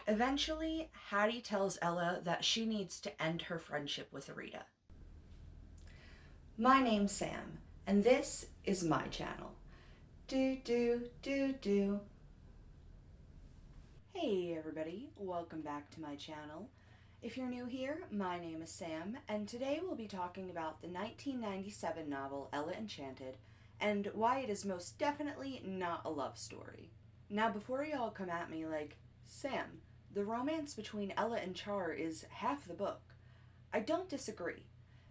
Eventually, Hattie tells Ella that she needs to end her friendship with Rita. My name's Sam, and this is my channel. Do do do do. Hey everybody, welcome back to my channel. If you're new here, my name is Sam, and today we'll be talking about the 1997 novel Ella Enchanted and why it is most definitely not a love story. Now before y'all come at me like, Sam, the romance between Ella and Char is half the book, I don't disagree.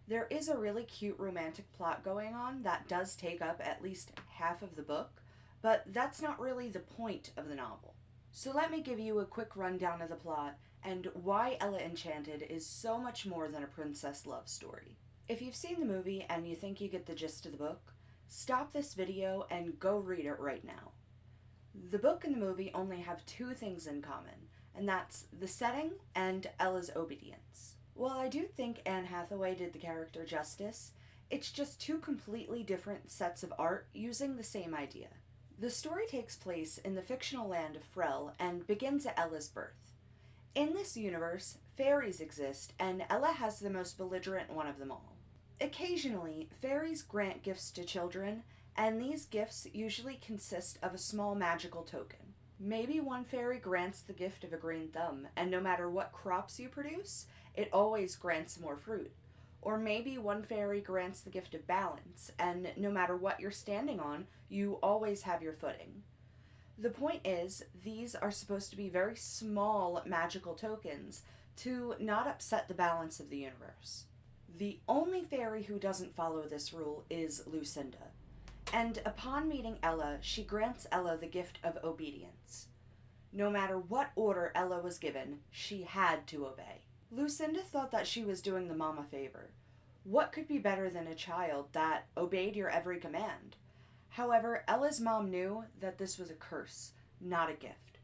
There is a really cute romantic plot going on that does take up at least half of the book, but that's not really the point of the novel. So let me give you a quick rundown of the plot and why Ella Enchanted is so much more than a princess love story. If you've seen the movie and you think you get the gist of the book, stop this video and go read it right now. The book and the movie only have two things in common, and that's the setting and Ella's obedience. While I do think Anne Hathaway did the character justice, it's just two completely different sets of art using the same idea. The story takes place in the fictional land of Frel and begins at Ella's birth. In this universe, fairies exist, and Ella has the most belligerent one of them all. Occasionally, fairies grant gifts to children, and these gifts usually consist of a small magical token. Maybe one fairy grants the gift of a green thumb, and no matter what crops you produce, it always grants more fruit. Or maybe one fairy grants the gift of balance, and no matter what you're standing on, you always have your footing. The point is, these are supposed to be very small magical tokens to not upset the balance of the universe. The only fairy who doesn't follow this rule is Lucinda, and upon meeting Ella, she grants Ella the gift of obedience. No matter what order Ella was given, she had to obey. Lucinda thought that she was doing the mom a favor. What could be better than a child that obeyed your every command? However, Ella's mom knew that this was a curse, not a gift.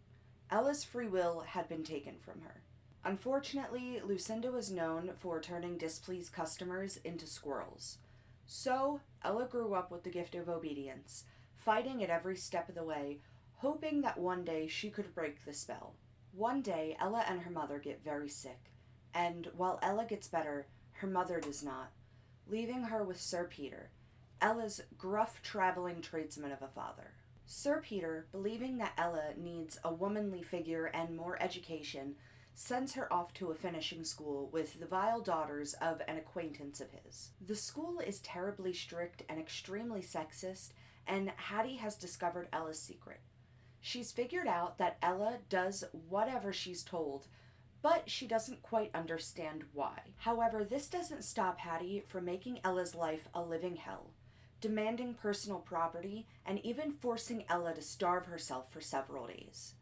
Ella's free will had been taken from her. Unfortunately, Lucinda was known for turning displeased customers into squirrels. So, Ella grew up with the gift of obedience, fighting at every step of the way, hoping that one day she could break the spell. One day, Ella and her mother get very sick, and while Ella gets better, her mother does not, leaving her with Sir Peter, Ella's gruff traveling tradesman of a father. Sir Peter, believing that Ella needs a womanly figure and more education, sends her off to a finishing school with the vile daughters of an acquaintance of his. The school is terribly strict and extremely sexist, and Hattie has discovered Ella's secret. She's figured out that Ella does whatever she's told, but she doesn't quite understand why. However, this doesn't stop Hattie from making Ella's life a living hell, demanding personal property, and even forcing Ella to starve herself for several days.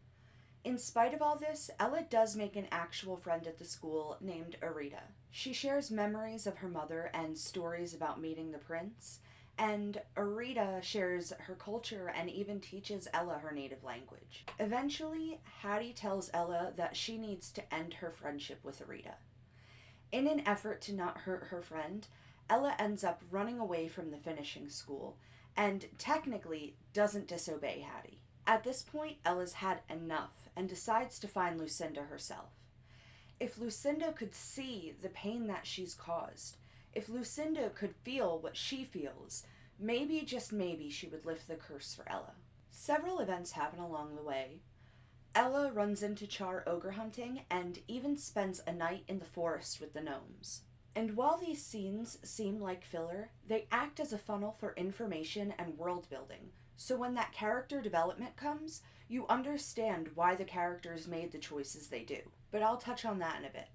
In spite of all this, Ella does make an actual friend at the school named Rita. She shares memories of her mother and stories about meeting the prince, and Rita shares her culture and even teaches Ella her native language. Eventually, Hattie tells Ella that she needs to end her friendship with Rita. In an effort to not hurt her friend, Ella ends up running away from the finishing school, and technically doesn't disobey Hattie. At this point, Ella's had enough and decides to find Lucinda herself. If Lucinda could see the pain that she's caused, if Lucinda could feel what she feels, maybe, just maybe, she would lift the curse for Ella. Several events happen along the way. Ella runs into Char ogre hunting and even spends a night in the forest with the gnomes. And while these scenes seem like filler, they act as a funnel for information and world building. So when that character development comes, you understand why the characters made the choices they do. But I'll touch on that in a bit.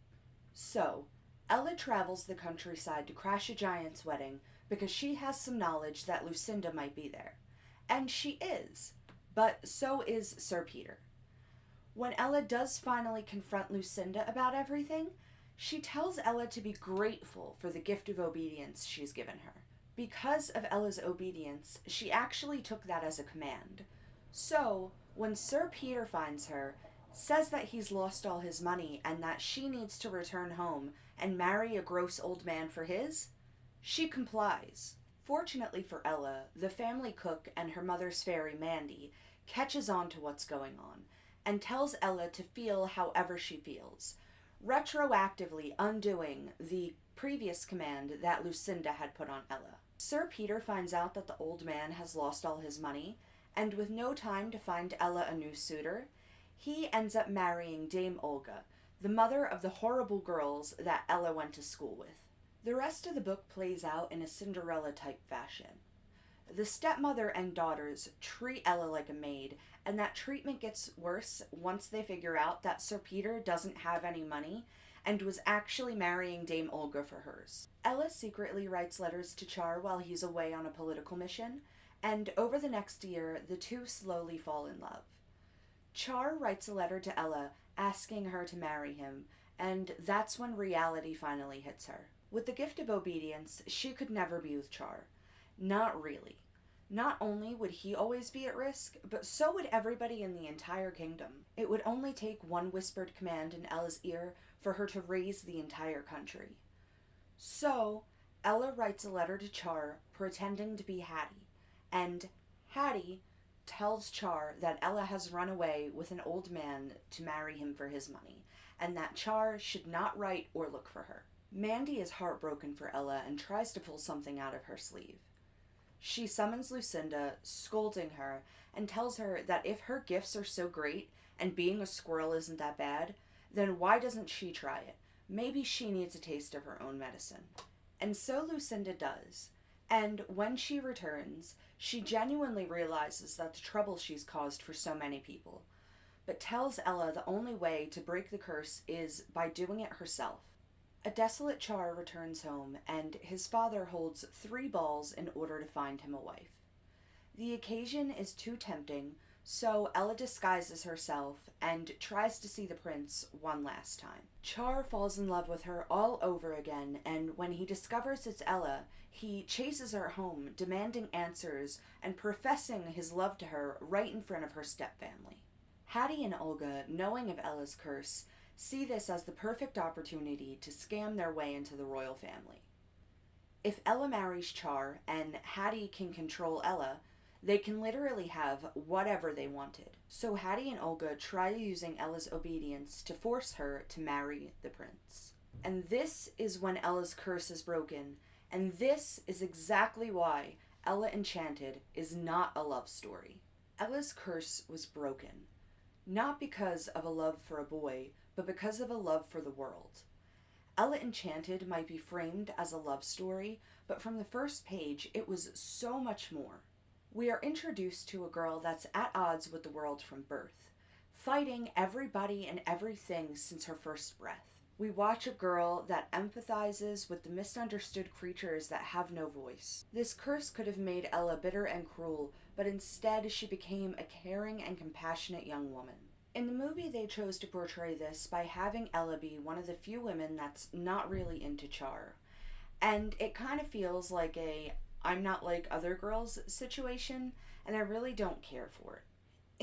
So, Ella travels the countryside to crash a giant's wedding because she has some knowledge that Lucinda might be there. And she is, but so is Sir Peter. When Ella does finally confront Lucinda about everything, she tells Ella to be grateful for the gift of obedience she's given her. Because of Ella's obedience, she actually took that as a command. So, when Sir Peter finds her, says that he's lost all his money and that she needs to return home and marry a gross old man for his, she complies. Fortunately for Ella, the family cook and her mother's fairy Mandy catches on to what's going on, and tells Ella to feel however she feels, retroactively undoing the previous command that Lucinda had put on Ella. Sir Peter finds out that the old man has lost all his money, and with no time to find Ella a new suitor, he ends up marrying Dame Olga, the mother of the horrible girls that Ella went to school with. The rest of the book plays out in a Cinderella-type fashion. The stepmother and daughters treat Ella like a maid, and that treatment gets worse once they figure out that Sir Peter doesn't have any money and was actually marrying Dame Olga for hers. Ella secretly writes letters to Char while he's away on a political mission, and over the next year, the two slowly fall in love. Char writes a letter to Ella asking her to marry him, and that's when reality finally hits her. With the gift of obedience, she could never be with Char. Not really. Not only would he always be at risk, but so would everybody in the entire kingdom. It would only take one whispered command in Ella's ear for her to raise the entire country. So, Ella writes a letter to Char pretending to be Hattie, and Hattie tells Char that Ella has run away with an old man to marry him for his money, and that Char should not write or look for her. Mandy is heartbroken for Ella and tries to pull something out of her sleeve. She summons Lucinda, scolding her, and tells her that if her gifts are so great and being a squirrel isn't that bad, then why doesn't she try it? Maybe she needs a taste of her own medicine. And so Lucinda does. And when she returns, she genuinely realizes that the trouble she's caused for so many people, but tells Ella the only way to break the curse is by doing it herself. A desolate Char returns home, and his father holds 3 balls in order to find him a wife. The occasion is too tempting, so Ella disguises herself and tries to see the prince one last time. Char falls in love with her all over again, and when he discovers it's Ella, he chases her home, demanding answers and professing his love to her right in front of her stepfamily. Hattie and Olga, knowing of Ella's curse, see this as the perfect opportunity to scam their way into the royal family. If Ella marries Char and Hattie can control Ella, they can literally have whatever they wanted. So Hattie and Olga try using Ella's obedience to force her to marry the prince. And this is when Ella's curse is broken, and this is exactly why Ella Enchanted is not a love story. Ella's curse was broken, not because of a love for a boy, but because of a love for the world. Ella Enchanted might be framed as a love story, but from the first page, it was so much more. We are introduced to a girl that's at odds with the world from birth, fighting everybody and everything since her first breath. We watch a girl that empathizes with the misunderstood creatures that have no voice. This curse could have made Ella bitter and cruel, but instead she became a caring and compassionate young woman. In the movie, they chose to portray this by having Ella be one of the few women that's not really into Char. And it kind of feels like a I'm not like other girls situation, and I really don't care for it.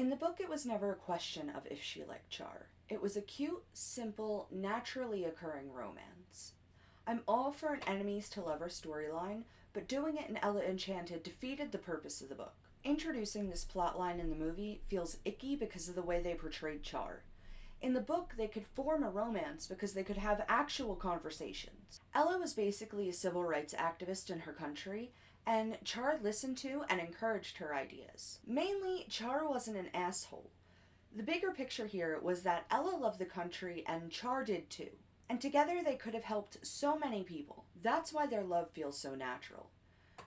In the book, it was never a question of if she liked Char. It was a cute, simple, naturally occurring romance. I'm all for an enemies to lovers storyline, but doing it in Ella Enchanted defeated the purpose of the book. Introducing this plotline in the movie feels icky because of the way they portrayed Char. In the book, they could form a romance because they could have actual conversations. Ella was basically a civil rights activist in her country, and Char listened to and encouraged her ideas. Mainly, Char wasn't an asshole. The bigger picture here was that Ella loved the country and Char did too. And together they could have helped so many people. That's why their love feels so natural.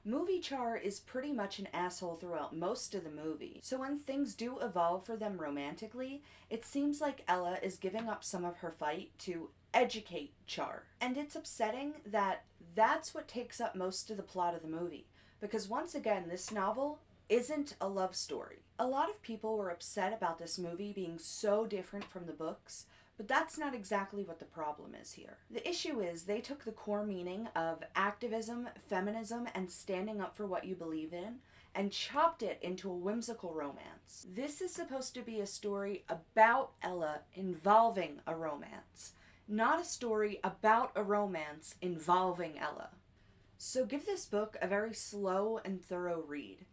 Movie Char is pretty much an asshole throughout most of the movie, so when things do evolve for them romantically, it seems like Ella is giving up some of her fight to educate Char. And it's upsetting that that's what takes up most of the plot of the movie, because once again, this novel isn't a love story. A lot of people were upset about this movie being so different from the books, but that's not exactly what the problem is here. The issue is they took the core meaning of activism, feminism, and standing up for what you believe in and chopped it into a whimsical romance. This is supposed to be a story about Ella involving a romance, not a story about a romance involving Ella. So give this book a very slow and thorough read.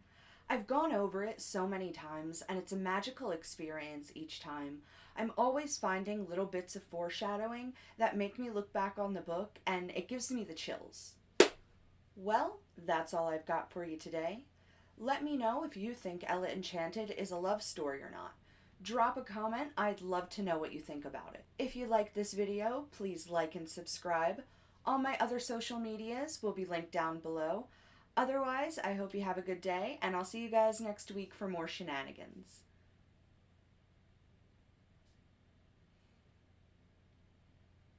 I've gone over it so many times, and it's a magical experience each time. I'm always finding little bits of foreshadowing that make me look back on the book, and it gives me the chills. Well, that's all I've got for you today. Let me know if you think Ella Enchanted is a love story or not. Drop a comment, I'd love to know what you think about it. If you like this video, please like and subscribe. All my other social medias will be linked down below. Otherwise, I hope you have a good day, and I'll see you guys next week for more shenanigans.